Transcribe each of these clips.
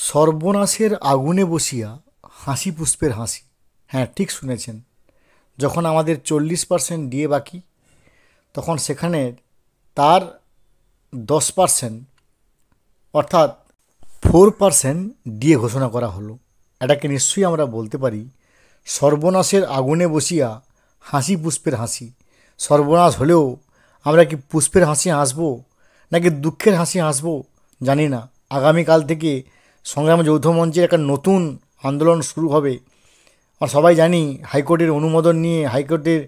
সর্বনাশের আগুনে বসিয়া হাসি পুষ্পের হাসি। হ্যাঁ, ঠিক শুনেছেন। যখন আমাদের 40% ডিএ বাকি, তখন সেখানে তার 10% অর্থাৎ 4% ডিএ ঘোষণা করা হলো। এটাকে নিশ্চয়ই আমরা বলতে পারি সর্বনাশের আগুনে বসিয়া হাসি পুষ্পের হাসি। সর্বনাশ হলেও আমরা কি পুষ্পের হাসি হাসবো নাকি দুঃখের হাসি হাসবো জানি না। আগামীকাল থেকে সংগ্রাম যৌথ মঞ্চের একটা নতুন আন্দোলন শুরু হবে। আমরা সবাই জানি হাইকোর্টের অনুমোদন নিয়ে, হাইকোর্টের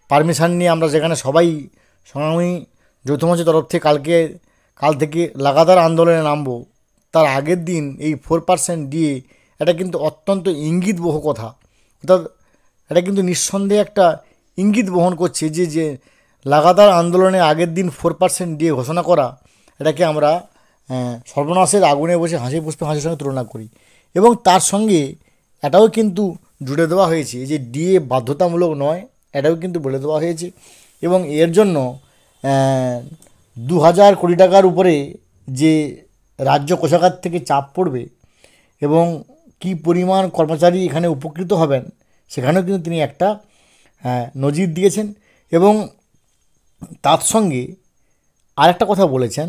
পারমিশন নিয়ে আমরা যেখানে সবাই সংগ্রামী যৌথ মঞ্চের তরফ থেকে কাল থেকে লাগাতার আন্দোলনে নামবো। তার আগের দিন এই 4% ডিএ, এটা কিন্তু অত্যন্ত ইঙ্গিতবহ কথা। অর্থাৎ এটা কিন্তু নিঃসন্দেহে একটা ইঙ্গিত বহন করছে যে লাগাতার আন্দোলনের আগের দিন 4% ডিএ ঘোষণা করা, এটাকে আমরা সর্বনাশের আগুনে বসে হাসি পুষ্পে হাসির সঙ্গে তুলনা করি। এবং তার সঙ্গে এটাও কিন্তু জুড়ে দেওয়া হয়েছে যে ডিএ বাধ্যতামূলক নয়, এটাও কিন্তু বলে দেওয়া হয়েছে। এবং এর জন্য 2000 কোটি টাকার উপরে যে রাজ্য কোষাগার থেকে চাপ পড়বে এবং কি পরিমাণ কর্মচারী এখানে উপকৃত হবেন, সেখানেও কিন্তু তিনি একটা নজির দিয়েছেন। এবং তার সঙ্গে আরেকটা কথা বলেছেন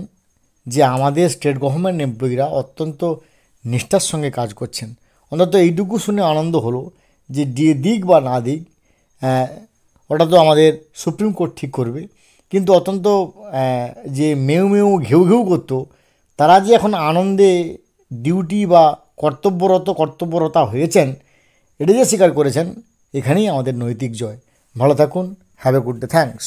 যে আমাদের স্টেট গভর্নমেন্ট এমপ্লয়িরা অত্যন্ত নিষ্ঠার সঙ্গে কাজ করছেন। অন্তত এইটুকু শুনে আনন্দ হলো যে ডিএ দিক বা না দিক, ওটা তো আমাদের সুপ্রিম কোর্ট ঠিক করবে। কিন্তু অত্যন্ত যে মেউ মেউ ঘেউ ঘেউ করতো, তারা যে এখন আনন্দে ডিউটি বা কর্তব্যরতা হয়েছেন, এটা যে স্বীকার করেছেন, এখানেই আমাদের নৈতিক জয়। ভালো থাকুন। Have a good day. Thanks.